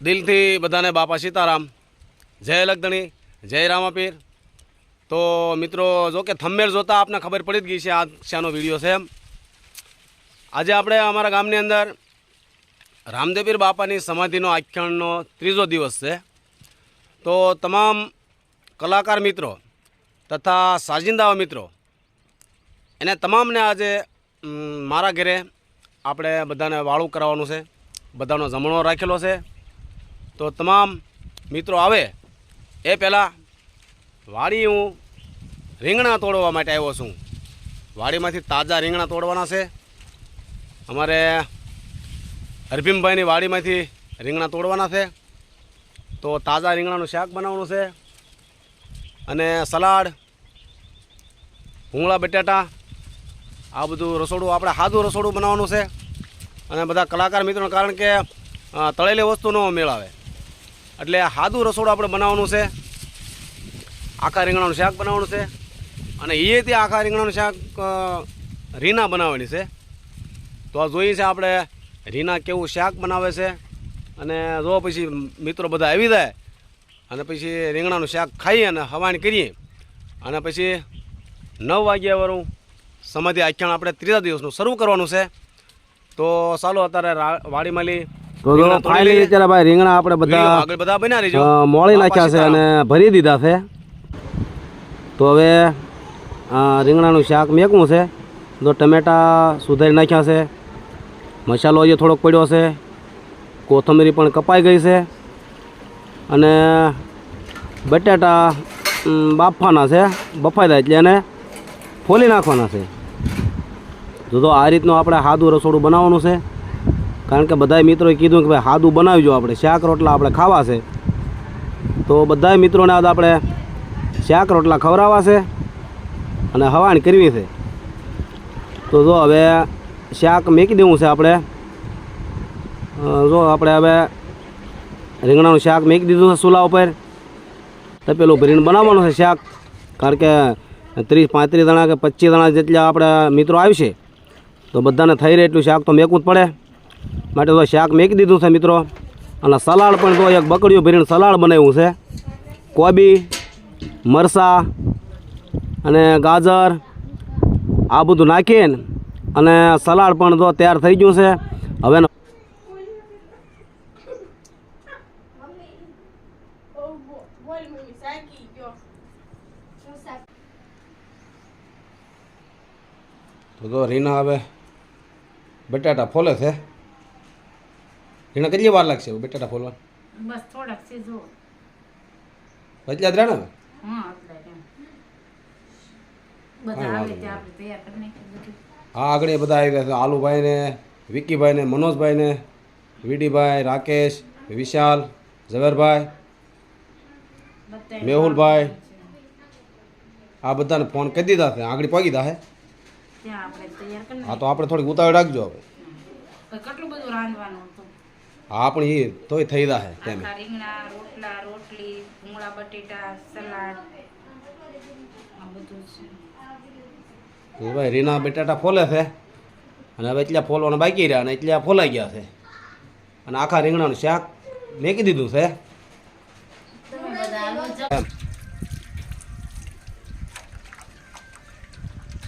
દિલથી બધાને બાપા સીતારામ, જય લગધણી, જય રામાપીર। તો મિત્રો જો કે થંબનેલ જોતા આપને ખબર પડી જ ગઈ છે આ શાનો વિડીયો છે એમ। આજે આપણે અમારા ગામની અંદર રામદેવપીર બાપાની સમાધિનો આખ્યાનનો ત્રીજો દિવસ છે। તો તમામ કલાકાર મિત્રો તથા સાજિંદાઓ મિત્રો એને તમામને આજે મારા ઘરે આપણે બધાને વાળું કરાવવાનું છે, બધાનો જમણો રાખેલો છે। તો તમામ મિત્રો આવે એ પહેલાં વાડી હું રીંગણા તોડવા માટે આવ્યો છું। વાડીમાંથી તાજા રીંગણા તોડવાના છે। અમારે હરભીમભાઈની વાડીમાંથી રીંગણા તોડવાના છે। તો તાજા રીંગણાનું શાક બનાવવાનું છે અને સલાડ, ભૂંગળા બટાટા, આ બધું રસોડું આપણે સાદું રસોડું બનાવવાનું છે। અને બધા કલાકાર મિત્રોને કારણ કે તળેલી વસ્તુ ન મેળાવે એટલે સાદું રસોડું આપણે બનાવવાનું છે। આખા રીંગણાનું શાક બનાવવાનું છે અને એ તે આખા રીંગણાનું શાક રીના બનાવવાની છે। તો આ જોઈએ છે આપણે રીના કેવું શાક બનાવે છે। અને જો પછી મિત્રો બધા આવી જાય અને પછી રીંગણાનું શાક ખાઈએ અને હવાણ કરીએ અને પછી 9 વાગ્યા વાળું સમાધિ આખ્યાન આપણે ત્રીજા દિવસનું શરૂ કરવાનું છે। તો ચાલો અત્યારે વાડીમાં લઈ ભાઈ રીંગણા આપણે બધા બના રહીજો, મોળી નાખ્યા છે અને ભરી દીધા છે। તો હવે રીંગણાનું શાક મેકવું છે। તો ટમેટા સુધારી નાખ્યા છે, મસાલો હજી થોડોક પડ્યો છે, કોથમરી પણ કપાઈ ગઈ છે અને બટાટા બાફવાના છે, બફાઈ જાય એટલે એને ફોલી નાખવાના છે। તો આ રીતનું આપણે સાદું રસોડું બનાવવાનું છે કારણ કે બધા મિત્રોએ કીધું કે ભાઈ સાદું બનાવજો, આપણે શાક રોટલા આપણે ખાવા છે। તો બધા મિત્રોને આજ આપણે શાક રોટલા ખવડાવવા છે અને હવાણ કરવી છે। તો જો હવે શાક મેકી દેવું છે આપણે। જો આપણે હવે રીંગણાનું શાક મેકી દીધું છે ચૂલા ઉપર, તપેલું ભરીને બનાવવાનું છે શાક કારણ કે 30-35 જણા કે 25 જણા જેટલા આપણા મિત્રો આવશે તો બધાને થઈ રહે એટલું શાક તો મેકવું જ પડે, માટે તો શાક મેકી દીધું છે મિત્રો। અને સલાડ પણ તો એક બકડીયું ભરીને સલાડ બનાવ્યું છે, કોબી, મરચાં અને ગાજર આ બધું નાખીને અને સલાડ પણ તો તૈયાર થઈ ગયું છે। હવે તો રીના હવે બટાટા ફોલે છે। રીના કેટલી વાર લાગશે બટાટા ફોલવા? બસ થોડાક છે જો એટલા જ રહ્યા ને? હા બધા આવે તે આપણે તૈયાર કરી નાખીએ બધું। હા આગળ બધા આવી ગયા છે, આલુભાઈ ને, વિકીભાઈ ને, મનોજભાઈ ને, વીડીભાઈ, રાકેશ, વિશાલ, ઝવેરભાઈ, મેહુલભાઈ, આ બધાને ફોન કરી દીધા છે, આગળ પહોંચી ગયા છે। હા તો આપણે થોડીક ઉતાવળ રાખજો હવે, કેટલું બધું રાંધવાનું હતું। હા પણ એ તોય થઈ જશે તેમ રીંગણા, રોટલા, રોટલી, ભૂંગળા બટેટા, સલાડ આ બધું છે। ભાઈ રીના બટાટા ફોલે છે અને હવે એટલા ફોલવાના બાકી રહ્યા અને એટલા ફોલાઈ ગયા છે અને આખા રીંગણાનું શાક મેકી દીધું છે।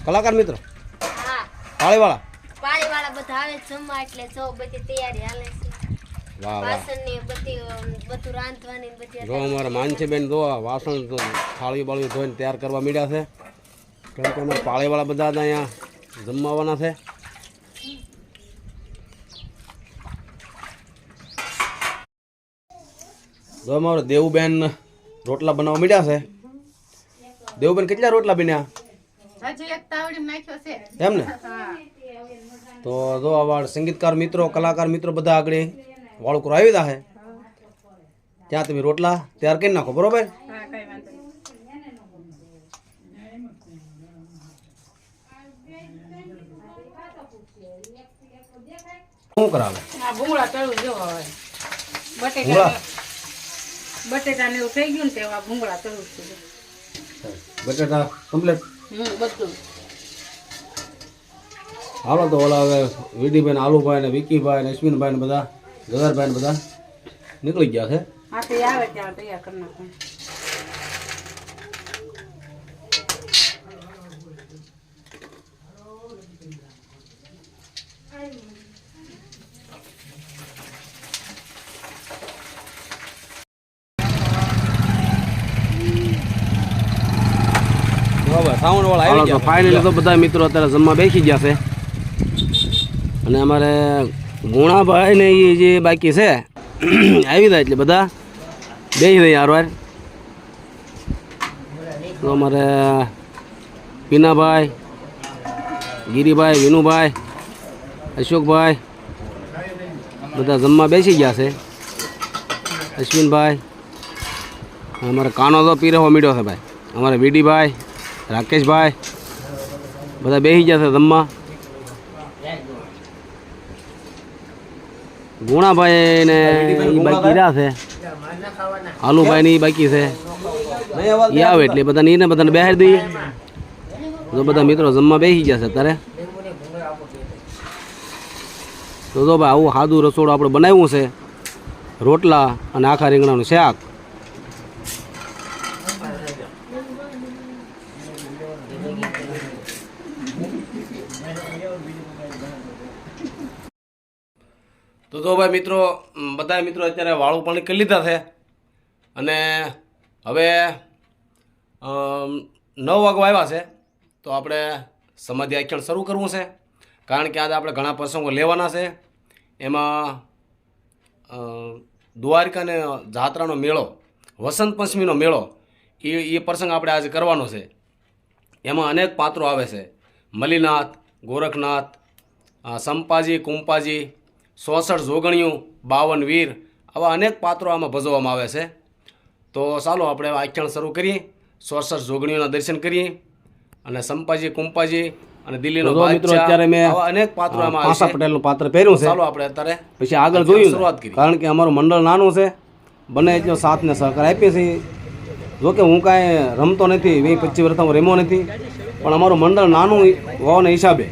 કલાકાર મિત્રો પાળીવાળા બધા આવે જમવા એટલે જો બધી તૈયારી હાલે છે। વાહ વાહ, વાસણની બધી બધું રાંધવાની બધી જો અમારા માનસીબેન જો વાસણ થાળી બાળી ધોઈને તૈયાર કરવા માંડ્યા છે કેમ કે અમારા પાળીવાળા બધા અહીંયા જમવાના છે। જો અમારો દેવુબેન રોટલા બનાવવા માંડ્યા છે। દેવુબેન કેટલા રોટલા બન્યા? હજી એક તાવડી નાખ્યો છે એમ ને? તો જો આવા સંગીતકાર મિત્રો, કલાકાર મિત્રો બધા આગળ વાળું કરો આવી ગયા છે, ત્યાં તમે રોટલા તૈયાર કરી નાખો, બરોબર? શું કરાવે? ભૂંગળા તળું જો હવે બટેટા ને એવું થઈ ગયું ને તેવા ભૂંગળા તળું છે। બટાટા કમ્પ્લીટ બધું હાલો તો ઓલા હવે વીડીભાઈ ને, આલુભાઈ ને, વિકીભાઈ ને, અશ્વિનભાઈ ને બધા, ગગરભાઈ ને બધા નીકળી ગયા છે. હા તે આવે ત્યાં તૈયાર કરી નાખું. સાઉન્ડ વાળા આવી ગયા. ફાઇનલી તો બધા મિત્રો અત્યારે જમવા બેસી ગયા છે અને અમારે ગુણાભાઈ ને એ જે બાકી છે આવી જાય એટલે બધા બેસી જાય હારવાર. તો અમારે પીનાભાઈ, ગિરીભાઈ, વિનુભાઈ, અશોકભાઈ બધા જમવા બેસી ગયા છે. અશ્વિનભાઈ, અમારે કાનો તો પીરહવા મીડ્યો છે ભાઈ. અમારે વીડીભાઈ, રાકેશભાઈ બધા બેસી ગયા છે જમવા. ગુણાભાઈ ને ઈ બાકી રહ્યા છે, આલુભાઈ ની બાકી છે, એ આવે એટલે બધા નીને બધાને બેહાડી દઈએ. તો બધા મિત્રો જમવા બેસી ગયા છે અત્યારે. તો જો ભાઈ આવું સાદું રસોડું આપણે બનાવ્યું છે. રોટલા અને આખા રીંગણાનું શાક. તો જો ભાઈ મિત્રો બધા મિત્રો અત્યારે વાળું પાણી કરી લીધા છે અને હવે 9 વાગવા આવ્યા છે. તો આપણે સમાધિ આખ્યાન શરૂ કરવું છે કારણ કે આજે આપણે ઘણા પ્રસંગો લેવાના છે. એમાં દ્વારકા ને જાત્રાનો મેળો, વસંત પંચમીનો મેળો એ પ્રસંગ આપણે આજે કરવાનો છે. એમાં અનેક પાત્રો આવે છે. મલીનાથ, ગોરખનાથ, સંપાજી, કુંપાજી, 66 જોગણીયું, 52 વીર, આવા અનેક પાત્રો આમાં ભજવવામાં આવે છે. તો ચાલો આપણે આખ્યાન શરૂ કરીએ. 66 જોગણીઓના દર્શન કરીએ અને સંપાજી, કુંપાજી અને દિલ્હીનો બાદશાહ, અત્યારે મેં આવા અનેક પાત્રો આમાં પાસા પટેલનું પાત્ર પહેર્યું છે. ચાલો આપણે અત્યારે પછી આગળ જોયું શરૂઆત કરીએ. કારણ કે અમારું મંડળ નાનું છે, બને એટલો સાથ ને સહકાર આપીએ છીએ. જોકે હું કાંઈ રમતો નથી, 20-25 વર્ષ હું રમ્યો નથી, પણ અમારું મંડળ નાનું હોવાના હિસાબે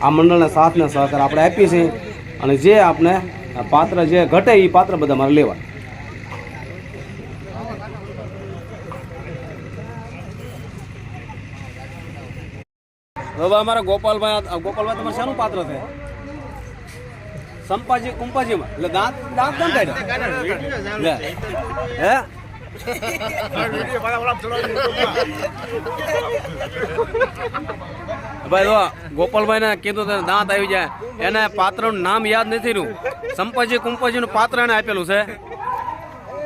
આ મંડળને સાથ ને સહકાર આપણે આપીએ છીએ. અને જે આપણે પાત્ર જે ઘટે એ પાત્ર બધા મારે લેવા. હવે અમારા ગોપાલભાઈ તમારે શાનું પાત્ર છે? સંપાજી, કુંપાજીમાં. એટલે દાંત કેમ કાઢ્યા? હે ભાઈ જો ગોપાલભાઈ ને કીધું દાંત આવી જાય. એને પાત્રનું નામ યાદ નથી રહ્યું. સંપાજી, કુંપાજીનું પાત્ર એને આપેલું છે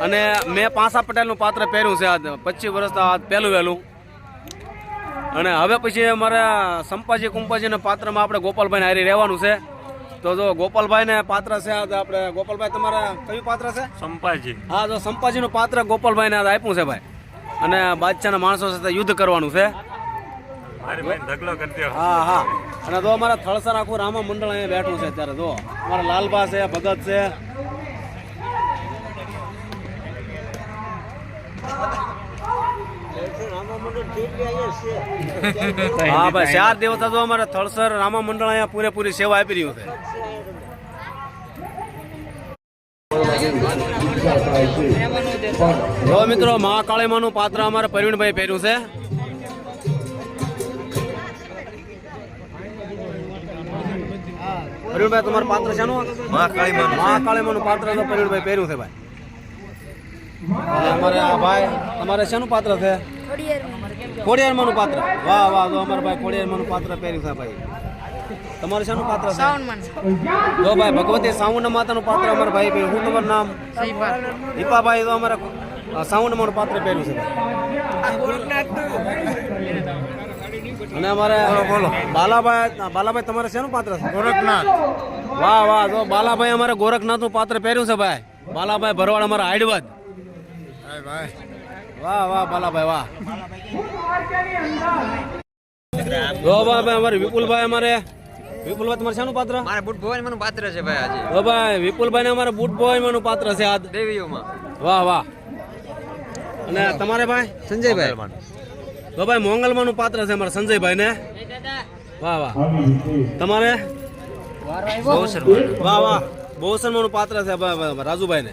અને મેં પાસા પટેલનું પાત્ર પહેર્યું છે આજ 25 વર્ષ પહેલું વહેલું. અને હવે પછી અમારે સંપાજી, કુંપાજીના પાત્રમાં આપણે ગોપાલભાઈને હારી રહેવાનું છે. તો જો ગોપાલભાઈને પાત્ર છે આજ આપણે. ગોપાલભાઈ તમારે કયું પાત્ર છે? સંપાજી. હા, જો સંપાજીનું પાત્ર ગોપાલભાઈને આજ આપ્યું છે ભાઈ. અને બાદશાહના માણસો સાથે યુદ્ધ કરવાનું છે. હા હા. અને જો અમારા થળસર આખું રામા મંડળ અહીંયા બેઠું છે અત્યારે. જો અમારા લાલબા છે, ભગત છે. હા ભાઈ, 4 દિવસ તો અમારે થળસર રામા મંડળ અહીંયા પૂરેપૂરી સેવા આપી રહ્યું છે. જો મિત્રો મહાકાળીમાનું પાત્ર અમારે પ્રવીણભાઈ પહેર્યું છે. પ્રવીણભાઈ તમારું પાત્ર છે? મહાકાળીમાનું પાત્ર તો પ્રવીણભાઈ પહેર્યું છે ભાઈ. અમારે આ ભાઈ તમારે શાનું પાત્ર છે? ખોડિયારમાંનું પાત્ર. વાહ વાહ, જો અમારા ભાઈ ખોડિયારમાંનું પાત્ર પહેર્યું છે ભાઈ. તમારે શાનું પાત્ર છે? જો ભાઈ ભગવતી સાઉન્ડ માતાનું પાત્ર અમારા ભાઈ પહેર્યું. શું તમારું નામ? દીપાભાઈ. તો અમારે સાઉન્ડ માનું પાત્ર પહેર્યું છે. અને અમારે બાલાભાઈ તમારે શાનું પાત્ર છે? ગોરખનાથ. વાહ વાહ, જો બાલાભાઈ અમારે ગોરખનાથનું પાત્ર પહેર્યું છે ભાઈ. બાલાભાઈ ભરવાડ અમારા હાઈડવાદ. વાહ વાહ બાલાભાઈ વાહ. જો ભાઈ અમારે વિપુલભાઈ વિપુલભાઈ તમારે શાનું પાત્ર? મારે બુટ ભવાની માનું પાત્ર છે ભાઈ આજે. જો ભાઈ વિપુલભાઈ ને અમારે બુટ બોય માનું પાત્ર છે આજ દેવીઓમાં. વાહ વાહ. અને તમારે ભાઈ? સંજયભાઈ. તો ભાઈ મોંગલમાનું પાત્ર છે અમારે સંજયભાઈ ને. વાહ વાહ. તમારે? વાહ વાહ. બહુ સન્માનનું પાત્ર છે રાજુભાઈને.